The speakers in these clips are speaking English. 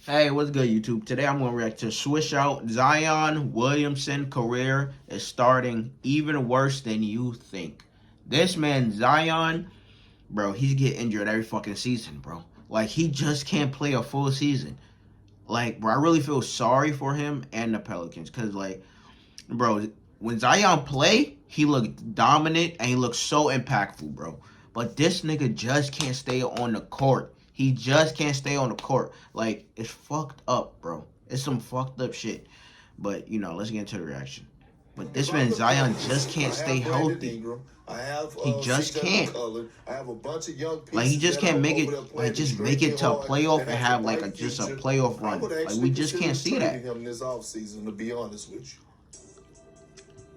Hey, what's good, YouTube? Today I'm going to react to Swish Out. Zion Williamson career is starting even worse than you think. This man, Zion, bro, he's getting injured every fucking season, bro. Like, he just can't play a full season. Like, bro, I really feel sorry for him and the Pelicans. Because, like, bro, when Zion play, he looked dominant and he looked so impactful, bro. But this nigga just can't stay on the court. He just can't stay on the court. Like, it's fucked up, bro. It's some fucked up shit. But, let's get into the reaction. But this man Zion just can't stay healthy. He just can't. I have a bunch of young pieces. Like, he just can't make it. Like, just make it to a playoff and have like just a playoff run. Like, we just can't see that. Him this offseason, to be honest with you.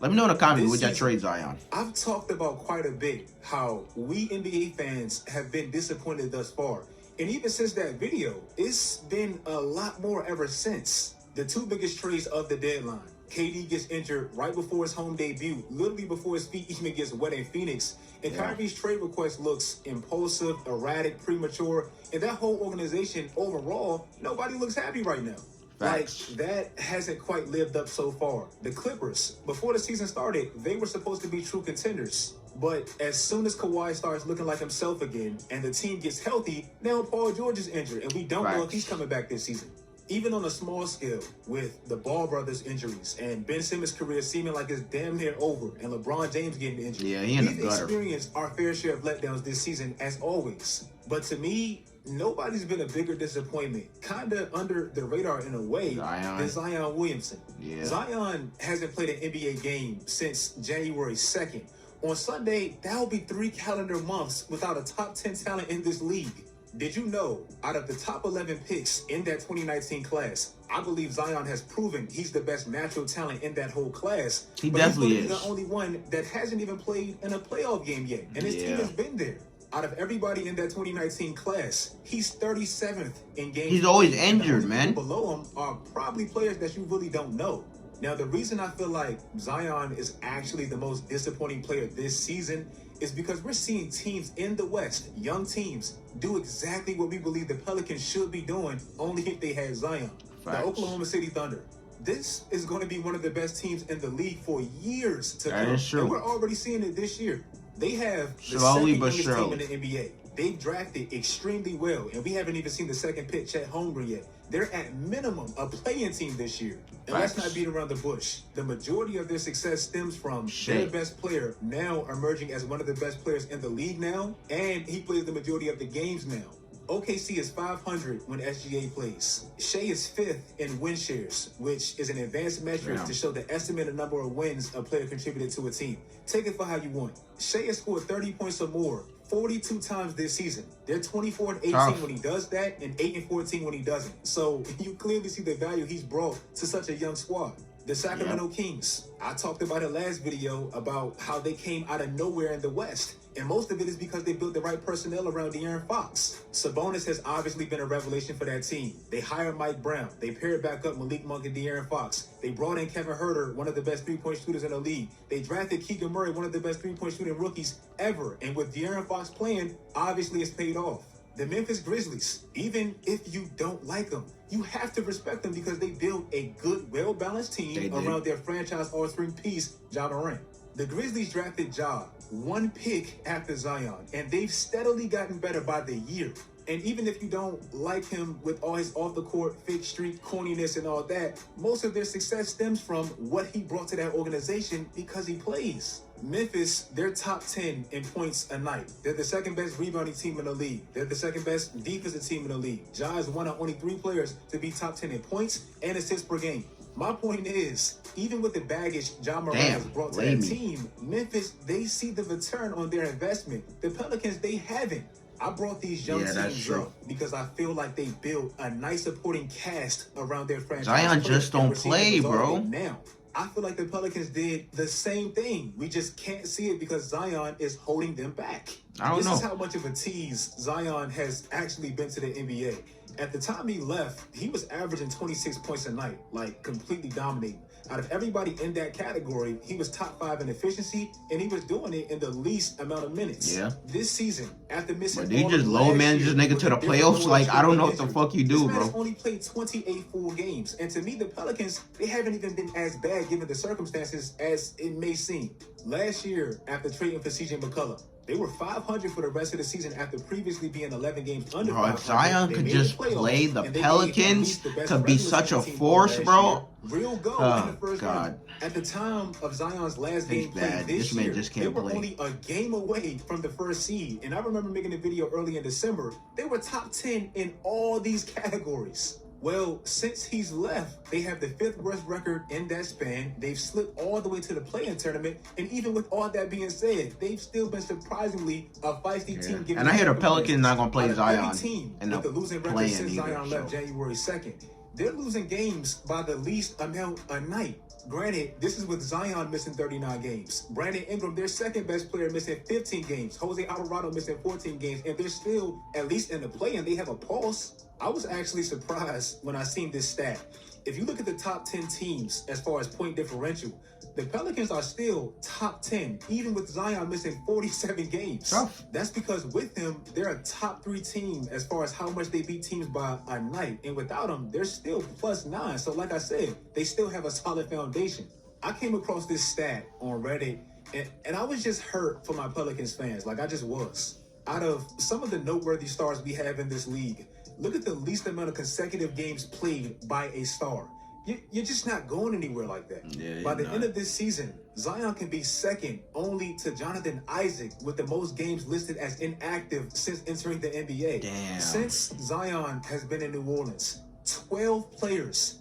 Let me know in the comments would y'all trade Zion. I've talked about quite a bit how we NBA fans have been disappointed thus far. And even since that video, it's been a lot more ever since. The two biggest trades of the deadline. KD gets injured right before his home debut, literally before his feet even gets wet in Phoenix. And Kyrie's trade request looks impulsive, erratic, premature. And that whole organization overall, nobody looks happy right now. Facts. Like, that hasn't quite lived up so far. The Clippers, before the season started, they were supposed to be true contenders. But as soon as Kawhi starts looking like himself again and the team gets healthy, now Paul George is injured and we don't know if he's coming back this season. Even on a small scale, with the Ball brothers' injuries and Ben Simmons' career seeming like it's damn near over and LeBron James getting injured, we've experienced our fair share of letdowns this season as always. But to me, nobody's been a bigger disappointment, kind of under the radar in a way, than Zion Williamson. Zion hasn't played an NBA game since January 2nd. On Sunday, that'll be 3 calendar months without a top 10 talent in this league. Did you know, out of the top 11 picks in that 2019 class, I believe Zion has proven he's the best natural talent in that whole class. He definitely is. He's the only one that hasn't even played in a playoff game yet, and his team has been there. Out of everybody in that 2019 class, he's 37th in games. He's always injured, man. Below him are probably players that you really don't know. Now, the reason I feel like Zion is actually the most disappointing player this season is because we're seeing teams in the West, young teams, do exactly what we believe the Pelicans should be doing, only if they had Zion. The Oklahoma City Thunder. This is going to be one of the best teams in the league for years to come. That is true. And we're already seeing it this year. They have the slowly second but youngest surely team in the NBA. They've drafted extremely well, and we haven't even seen the second pick, Chet Holmgren, yet. They're at minimum a play-in team this year. And let's not beat around the bush. The majority of their success stems from their best player now emerging as one of the best players in the league now, and he plays the majority of the games now. OKC is 500 when SGA plays. Shea is 5th in win shares, which is an advanced metric to show the estimated number of wins a player contributed to a team. Take it for how you want. Shea has scored 30 points or more 42 times this season. They're 24-18 when he does that, and 8-14 when he doesn't. So you clearly see the value he's brought to such a young squad. The Sacramento Kings. I talked about it last video about how they came out of nowhere in the West. And most of it is because they built the right personnel around De'Aaron Fox. Sabonis has obviously been a revelation for that team. They hired Mike Brown. They paired back up Malik Monk and De'Aaron Fox. They brought in Kevin Huerter, one of the best three-point shooters in the league. They drafted Keegan Murray, one of the best three-point shooting rookies ever. And with De'Aaron Fox playing, obviously it's paid off. The Memphis Grizzlies, even if you don't like them, you have to respect them because they built a good, well-balanced team around their franchise all-spring piece, Ja Morant. The Grizzlies drafted Ja, 1 pick after Zion, and they've steadily gotten better by the year. And even if you don't like him with all his off-the-court fake streak corniness and all that, most of their success stems from what he brought to that organization because he plays. Memphis, they're top 10 in points a night. They're the second best rebounding team in the league. They're the second best defensive team in the league. Ja is one of only 3 players to be top 10 in points and assists per game. My point is, even with the baggage Ja Morant has brought to that team, Memphis, they see the return on their investment. The Pelicans, they haven't. I brought these young teams up because I feel like they built a nice supporting cast around their franchise. Zion just don't play, bro. Now, I feel like the Pelicans did the same thing. We just can't see it because Zion is holding them back. I don't know. This is how much of a tease Zion has actually been to the NBA. At the time he left, he was averaging 26 points a night, like completely dominating. Out of everybody in that category, he was top 5 in efficiency, and he was doing it in the least amount of minutes. Yeah. This season, after missing But they all just of low last manage year this nigga with to a the different playoffs. lower Like, I don't know what extremely the fuck you injury. do, This man has bro. only played 28 full games, and to me, the Pelicans, they haven't even been as bad given the circumstances as it may seem. Last year, after trading for CJ McCollum, they were 500 for the rest of the season after previously being 11 games under 500. Bro, if Zion They could made just the playoffs, play the and they gave Pelicans, at least the best could be regular such a season team force, last bro. year. Real goal Oh, in the first God. round. At the time of Zion's last He's game played bad. this This man year, just they can't were play. only a game away from the first seed. And I remember making a video early in December. They were top 10 in all these categories. Well, since he's left, they have the 5th worst record in that span. They've slipped all the way to the play-in tournament. And even with all that being said, they've still been surprisingly a feisty team. Given And I hear the circumstances. Pelicans not gonna play Out of every Zion team in with the the losing record play-in since either, Zion left so. January 2nd. They're losing games by the least amount a night. Granted, this is with Zion missing 39 games. Brandon Ingram, their second best player, missing 15 games. Jose Alvarado missing 14 games. And they're still, at least in the play-in, they have a pulse. I was actually surprised when I seen this stat. If you look at the top 10 teams as far as point differential, the Pelicans are still top 10, even with Zion missing 47 games. Tough. That's because with him, they're a top 3 team as far as how much they beat teams by a night. And without him, they're still +9. So like I said, they still have a solid foundation. I came across this stat on Reddit, and I was just hurt for my Pelicans fans. Like, I just was. Out of some of the noteworthy stars we have in this league, look at the least amount of consecutive games played by a star. You're just not going anywhere like that. Yeah, by the not. end of this season, Zion can be second only to Jonathan Isaac with the most games listed as inactive since entering the NBA. Damn. Since Zion has been in New Orleans, 12 players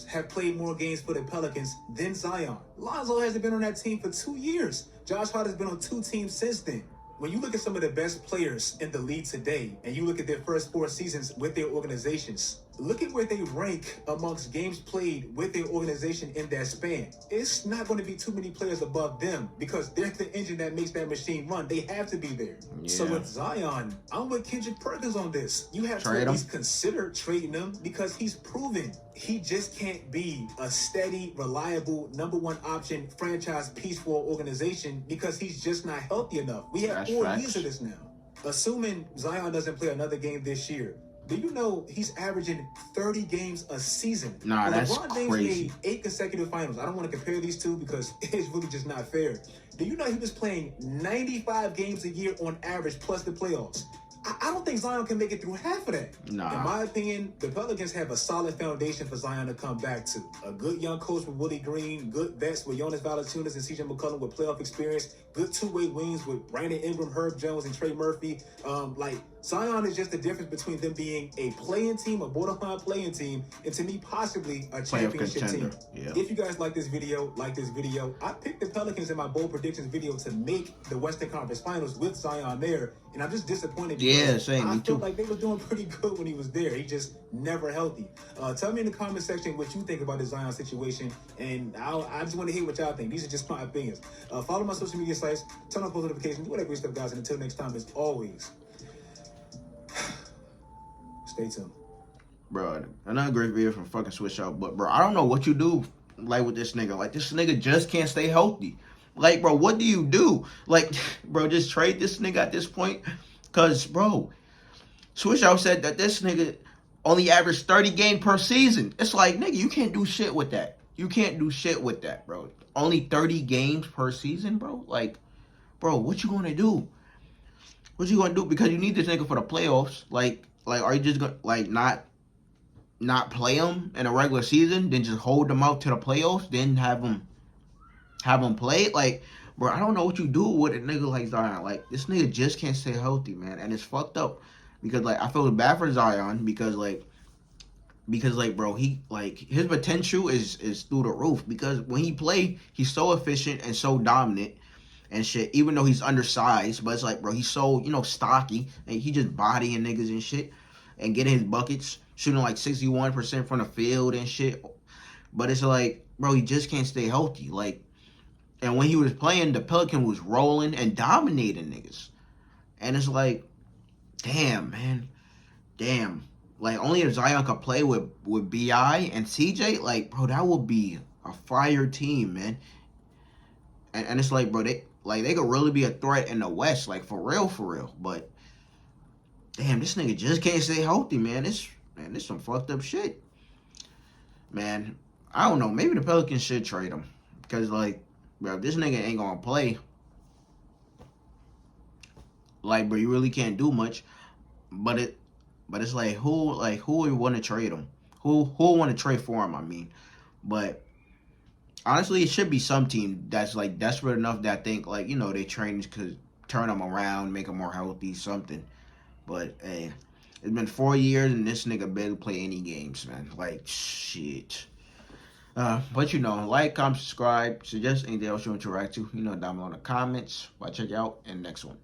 have played more games for the Pelicans than Zion. Lonzo hasn't been on that team for 2 years. Josh Hart has been on 2 teams since then. When you look at some of the best players in the league today, and you look at their first 4 seasons with their organizations, look at where they rank amongst games played with their organization in that span. It's not going to be too many players above them because they're the engine that makes that machine run. They have to be there. Yeah. So with Zion, I'm with Kendrick Perkins on this. You have Trade to at him. least consider trading him because he's proven he just can't be a steady, reliable, #1 option franchise piece for an organization because he's just not healthy enough. We have That's 4 facts. years of this now. Assuming Zion doesn't play another game this year, do you know he's averaging 30 games a season? Nah, that's LeBron James crazy. made 8 consecutive finals. I don't want to compare these two because it's really just not fair. Do you know he was playing 95 games a year on average plus the playoffs? I don't think Zion can make it through half of that. Nah. In my opinion, the Pelicans have a solid foundation for Zion to come back to. A good young coach with Willie Green, good vets with Jonas Valanciunas and CJ McCollum with playoff experience, good two-way wings with Brandon Ingram, Herb Jones, and Trey Murphy. Zion is just the difference between them being a play-in team, a borderline play-in team, and to me, possibly a championship team. contender. Yeah. If you guys like this video, I picked the Pelicans in my bold predictions video to make the Western Conference Finals with Zion there, and I'm just disappointed. Yeah, same, I me too. felt like they were doing pretty good when he was there. He just never healthy. Tell me in the comment section what you think about the Zion situation, and I just want to hear what y'all think. These are just my opinions. Follow my social media sites, turn on post notifications, do whatever great stuff, guys. And until next time, as always, stay tuned. Bro, another great video from fucking Switch Out. But, bro, I don't know what you do, like, with this nigga. Like, this nigga just can't stay healthy. Like, bro, what do you do? Like, bro, just trade this nigga at this point? Because, bro, Switch Out said that this nigga only averaged 30 games per season. It's like, nigga, you can't do shit with that. You can't do shit with that, bro. Only 30 games per season, bro? Like, bro, what you gonna do? What you gonna do? Because you need this nigga for the playoffs. Like, are you just gonna, like, not play him in a regular season, then just hold him out to the playoffs, then have him play? Like, bro, I don't know what you do with a nigga like Zion. Like, this nigga just can't stay healthy, man, and it's fucked up. Because, like, I feel bad for Zion because, bro, he, like, his potential is through the roof. Because when he play, he's so efficient and so dominant and shit, even though he's undersized. But it's like, bro, he's so, stocky, and he just bodying niggas and shit and getting his buckets, shooting like 61% from the field and shit. But it's like, bro, he just can't stay healthy. Like, and when he was playing, the Pelican was rolling and dominating niggas. And it's like, damn, man. damn. Like, only if Zion could play with BI and CJ, like, bro, that would be a fire team, man. And it's like, bro, they could really be a threat in the West, like, for real. But damn, this nigga just can't stay healthy, man. This some fucked up shit. Man, I don't know. Maybe the Pelicans should trade him. Because, like, bro, if this nigga ain't gonna play, like, bro, you really can't do much. But it's like, who would want to trade him? Who would want to trade for him, I mean. But honestly, it should be some team that's, like, desperate enough that think, like, you know, they train could turn him around, make him more healthy, something. But, hey, it's been 4 years and this nigga barely play any games, man. Like, shit. But, you know, like, comment, subscribe, suggest anything else you want to interact to, you know, down below in the comments. I'll check you out in the next one.